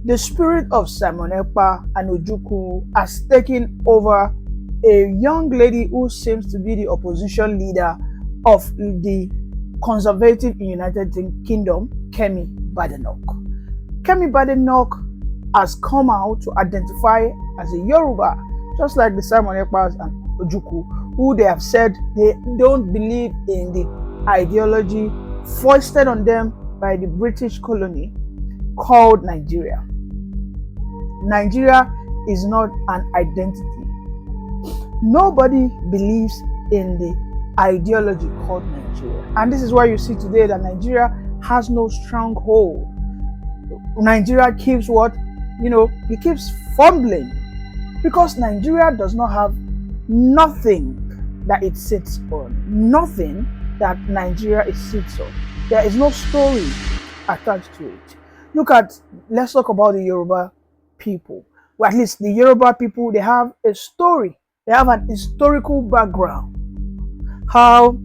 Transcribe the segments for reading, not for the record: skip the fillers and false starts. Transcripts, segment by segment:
The spirit of Simon Ekpa and Ojukwu has taken over a young lady who seems to be the opposition leader of the conservative in United Kingdom, Kemi Badenoch. Kemi Badenoch has come out to identify as a Yoruba, just like the Simon Ekpas and Ojukwu, who they have said they don't believe in the ideology foisted on them by the British colony called Nigeria. Nigeria is not an identity. Nobody believes in the ideology called Nigeria. And this is why you see today that Nigeria has no stronghold. Nigeria keeps what? It keeps fumbling because Nigeria does not have nothing that it sits on. Nothing that Nigeria sits on. There is no story attached to it. Let's talk about the Yoruba people. Well, at least the Yoruba people, they have a story. They have an historical background. How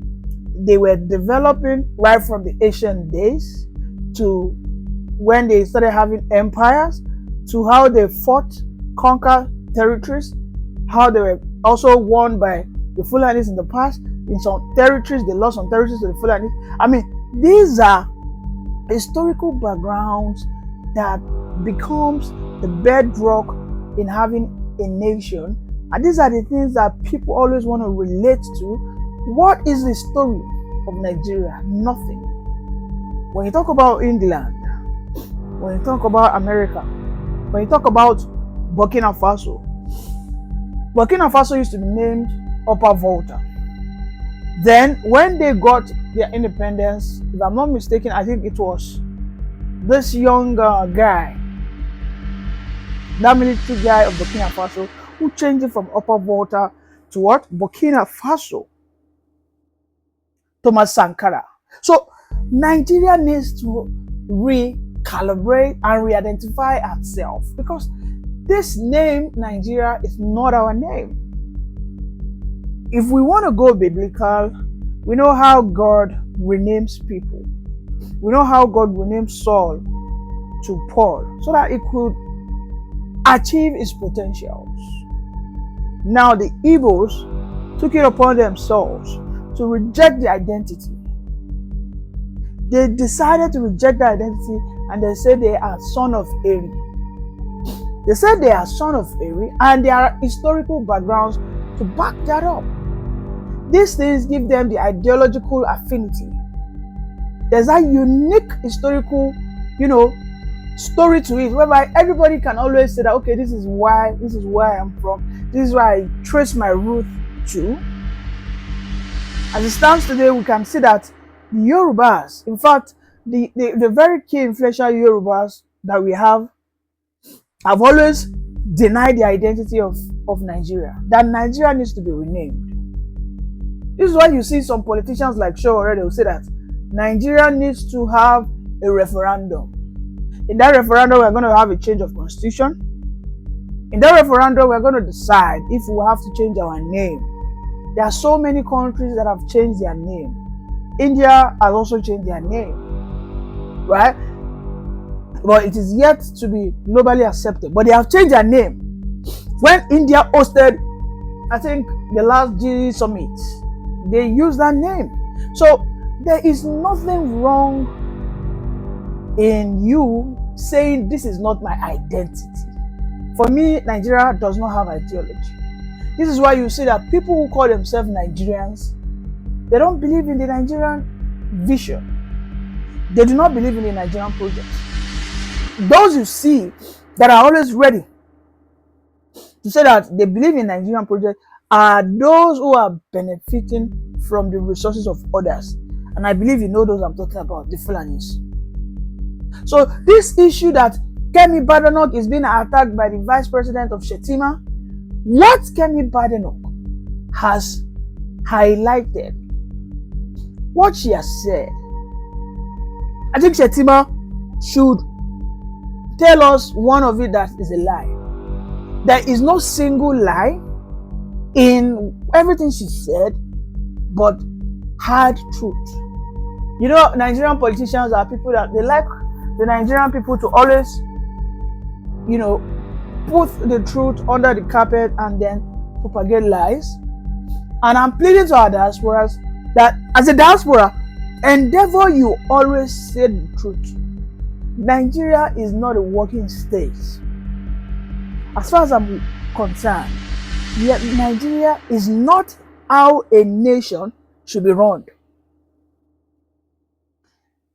they were developing right from the ancient days to when they started having empires, to how they fought, conquered territories, how they were also won by the Fulanis in the past. In some territories, they lost some territories to the Fulanis. I mean, these are historical backgrounds that becomes the bedrock in having a nation. And these are the things that people always want to relate to. What is the story of Nigeria? Nothing. When you talk about England, when you talk about America, when you talk about Burkina Faso used to be named Upper Volta. Then when they got their independence, if I'm not mistaken, I think it was this young guy, that military guy of Burkina Faso, who changed it from Upper Volta to what? Burkina Faso. Thomas Sankara. So Nigeria needs to recalibrate and re-identify itself, because this name Nigeria is not our name. If we want to go biblical, we know how God renames people. We know how God renamed Saul to Paul so that it could achieve its potentials. Now the Igbos took it upon themselves to reject the identity. They decided to reject the identity, and they said they are son of Eri. They said they are son of Eri, and there are historical backgrounds to back that up. These things give them the ideological affinity. There's a unique historical, story to it, whereby everybody can always say that, okay, this is where I'm from. This is where I trace my root to. As it stands today, we can see that the Yorubas, in fact, the very key influential Yorubas that we have always denied the identity of Nigeria. That Nigeria needs to be renamed. This is why you see some politicians like Shaw already will say that Nigeria needs to have a referendum. In that referendum, we're going to have a change of constitution. In that referendum, we're going to decide if we have to change our name. There are so many countries that have changed their name. India has also changed their name, right? But it is yet to be globally accepted. But they have changed their name. When India hosted, I think, the last G summit, they used that name. So there is nothing wrong in you saying this is not my identity. For me, Nigeria does not have ideology. This is why you see that people who call themselves Nigerians, they don't believe in the Nigerian vision. They do not believe in the Nigerian project. Those you see that are always ready to say that they believe in Nigerian project are those who are benefiting from the resources of others. And I believe you know those I'm talking about, the Fulanis. So this issue that Kemi Badenoch is being attacked by the Vice President of Shetima, what Kemi Badenoch has highlighted, what she has said, I think Shetima should tell us one of it that is a lie. There is no single lie in everything she said, but hard truth. Nigerian politicians are people that they like the Nigerian people to always you know, put the truth under the carpet and then propagate lies. And I'm pleading to our diasporas that as a diaspora, endeavor you always say the truth. Nigeria is not a working state. As far as I'm concerned, yet Nigeria is not how a nation should be run.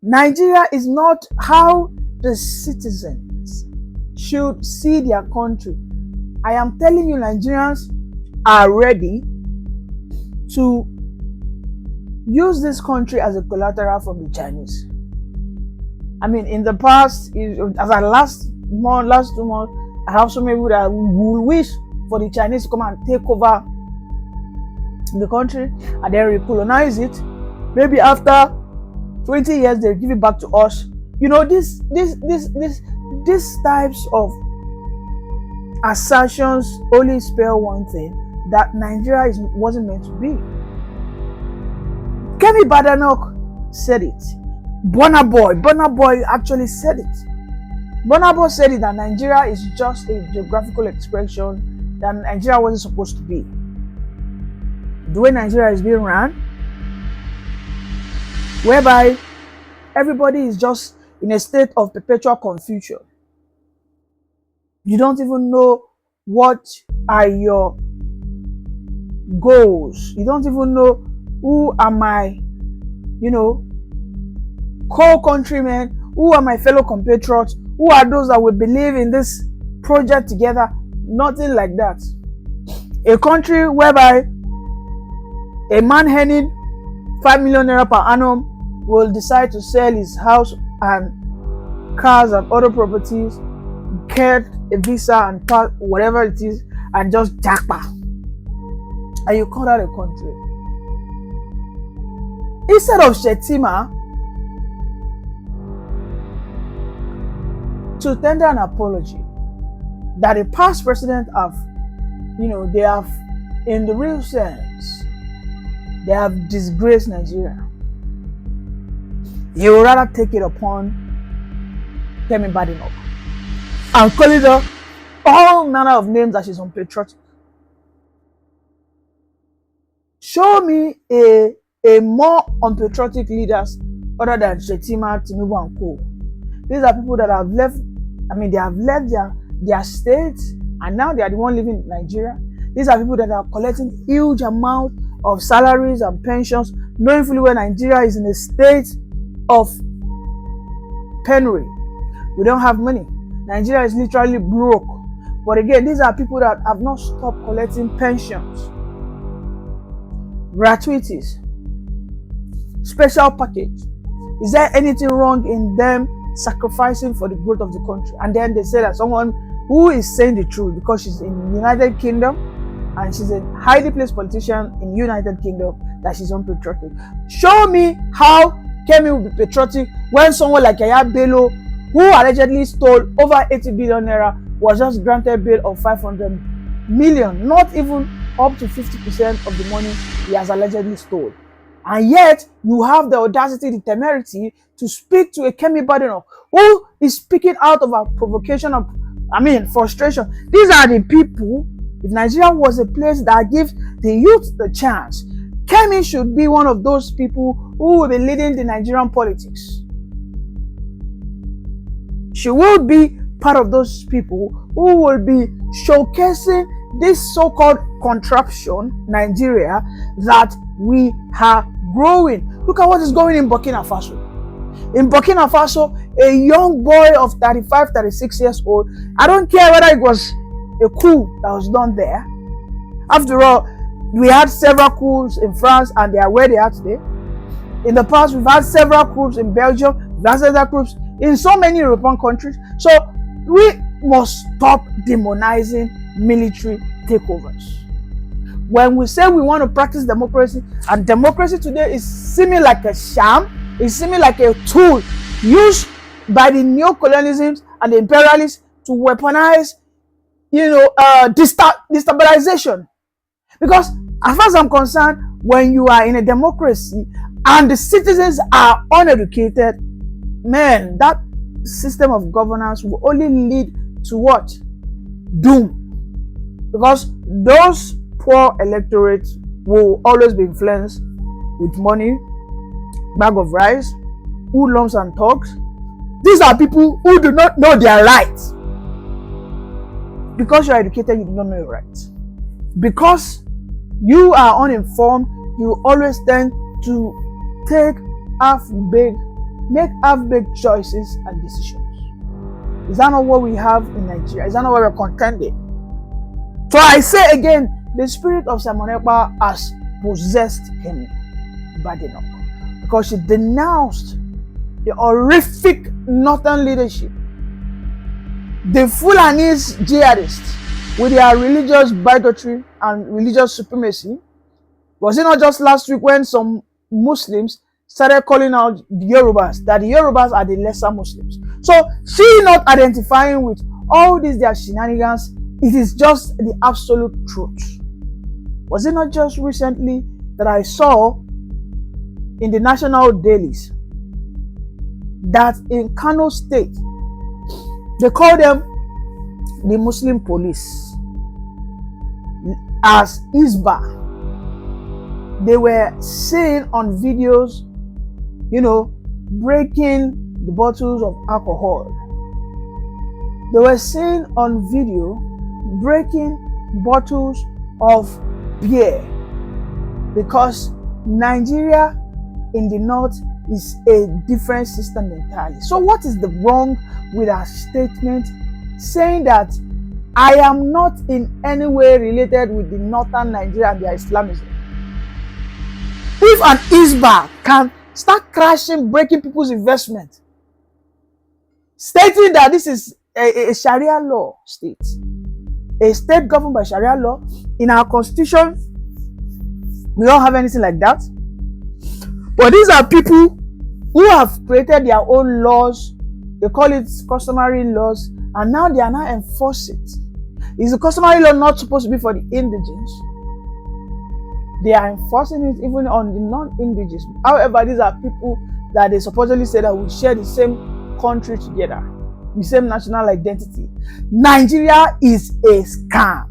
Nigeria is not how the citizens should see their country. I am telling you, Nigerians are ready to use this country as a collateral from the Chinese. I mean, in the past, as I last 2 months, I have so many people that will wish for the Chinese to come and take over the country and then recolonize it. Maybe after 20 years, they'll give it back to us. You know, these types of assertions only spell one thing, that Nigeria wasn't meant to be. Kemi Badenoch said it. Burna Boy actually said it. Burna Boy said it, that Nigeria is just a geographical expression that Nigeria wasn't supposed to be. The way Nigeria is being run, whereby everybody is just in a state of perpetual confusion. You don't even know what are your goals. You don't even know who are my, co-countrymen, who are my fellow compatriots, who are those that will believe in this project together. Nothing like that. A country whereby a man earning 5 million naira per annum will decide to sell his house and cars and other properties, get a visa and pass, whatever it is, and just jackpot. And you call that a country. Instead of Shetima to tender an apology that the past president have, they have, in the real sense, they have disgraced Nigeria. He would rather take it upon Kemi Badenoch and call it all manner of names that she's unpatriotic. Show me a more unpatriotic leaders other than Shetima, Tinubu, and Co. These are people that have left. They have left their states, and now they are the one living in Nigeria. These are people that are collecting huge amount of salaries and pensions, knowing fully well Nigeria is in a state of penury. We don't have money. Nigeria is literally broke. But again, these are people that have not stopped collecting pensions, gratuities, special package. Is there anything wrong in them sacrificing for the growth of the country? And then they say that someone who is saying the truth, because she's in the United Kingdom and she's a highly placed politician in United Kingdom, that she's unpatriotic. Show me how Kemi will be patriotic when someone like Yaya Bello, who allegedly stole over 80 billion naira, was just granted bail of 500 million, not even up to 50% of the money he has allegedly stole. And yet, you have the audacity, the temerity to speak to a Kemi Badenoch who is speaking out of a provocation of, frustration. These are the people, if Nigeria was a place that gives the youth the chance, Kemi should be one of those people who will be leading the Nigerian politics. She will be part of those people who will be showcasing this so-called contraption, Nigeria, that we are growing. Look at what is going in Burkina Faso. In Burkina Faso, a young boy of 35, 36 years old, I don't care whether it was a coup that was done there. After all, we had several coups in France and they are where they are today. In the past, we've had several coups in Belgium, we've had several coups in so many European countries. So we must stop demonizing military takeovers. When we say we want to practice democracy, and democracy today is seeming like a sham, it's seeming like a tool used by the neo-colonialisms and the imperialists to weaponize, destabilization. Because as far as I'm concerned, when you are in a democracy and the citizens are uneducated, man, that system of governance will only lead to what? Doom. Because those poor electorates will always be influenced with money, bag of rice, hoodlums and thugs. These are people who do not know their rights. Because you are educated, you do not know your rights. Because you are uninformed, you always tend to make half-baked choices and decisions. Is that not what we have in Nigeria? Is that not what we're contending? So I say again, the spirit of Simon Ekpa has possessed him bad enough, because she denounced the horrific northern leadership, the Fulanese jihadists with their religious bigotry and religious supremacy. Was it not just last week when some Muslims started calling out the Yorubas, that the Yorubas are the lesser Muslims? So she not identifying with all these their shenanigans, it is just the absolute truth. Was it not just recently that I saw in the national dailies that in Kano State, they call them the Muslim police as Isba. They were seen on videos, breaking the bottles of alcohol. They were seen on video breaking bottles of beer, because Nigeria in the north is a different system entirely. So what is the wrong with our statement saying that I am not in any way related with the northern Nigeria and their Islamism? If an Isba can start crashing, breaking people's investment, stating that this is a Sharia law state, a state governed by Sharia law, in our constitution, we don't have anything like that. But these are people who have created their own laws. They call it customary laws, and now they are now enforcing it. Is the customary law not supposed to be for the indigenous? They are enforcing it even on the non-indigenous. However, these are people that they supposedly say that we share the same country together, the same national identity. Nigeria is a scam.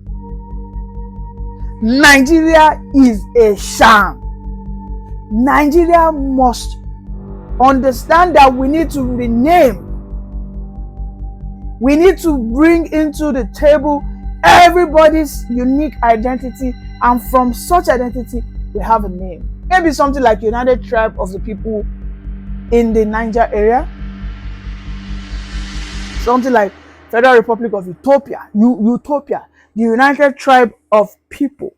Nigeria is a sham. Nigeria must understand that we need to rename. We need to bring into the table everybody's unique identity, and from such identity we have a name. Maybe something like United Tribe of the People in the Niger area, something like Federal Republic of Utopia, the United Tribe of People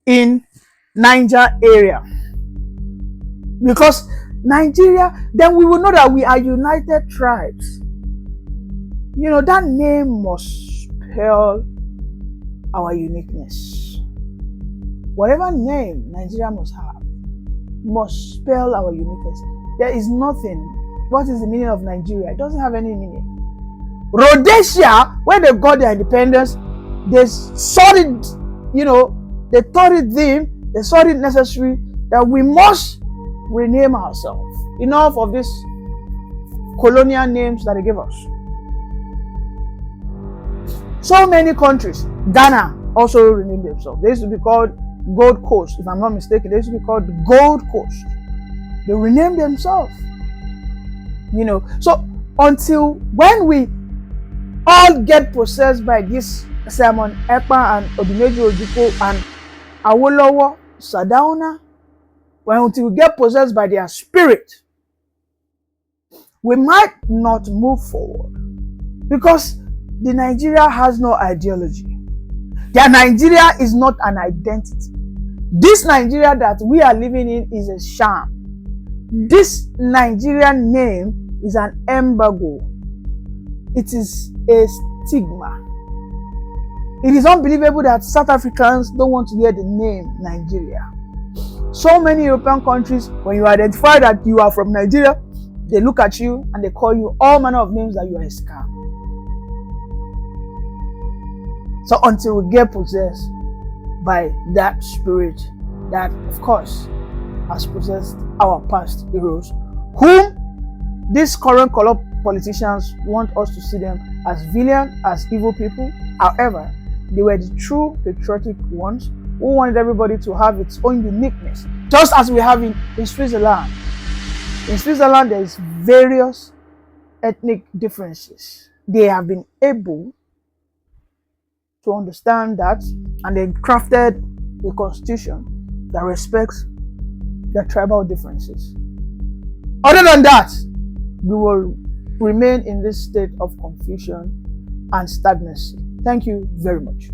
in Niger area. Because Nigeria, then we will know that we are united tribes. That name must spell our uniqueness. Whatever name Nigeria must have, must spell our uniqueness. There is nothing. What is the meaning of Nigeria? It doesn't have any meaning. Rhodesia, when they got their independence, they saw it, they thought it necessary that we must rename ourselves. Enough of these colonial names that they gave us. So many countries, Ghana also renamed themselves. They used to be called Gold Coast, if I'm not mistaken. They used to be called Gold Coast. They renamed themselves. So until when we all get possessed by this Simon Ekpa and Odimeji Ojukwu and Awolowo, Sardauna, until we get possessed by their spirit, we might not move forward, because the Nigeria has no ideology. Their Nigeria is not an identity. This Nigeria that we are living in is a sham. This Nigerian name is an embargo. It is a stigma. It is unbelievable that South Africans don't want to hear the name Nigeria. So many European countries, when you identify that you are from Nigeria, they look at you and they call you all manner of names that you are a scam. So until we get possessed by that spirit that, of course, has possessed our past heroes, whom this current politicians want us to see them as villains, as evil people. However, they were the true patriotic ones who wanted everybody to have its own uniqueness, just as we have in Switzerland. In Switzerland, there is various ethnic differences. They have been able to understand that, and they crafted a constitution that respects their tribal differences. Other than that, we will remain in this state of confusion and stagnancy. Thank you very much.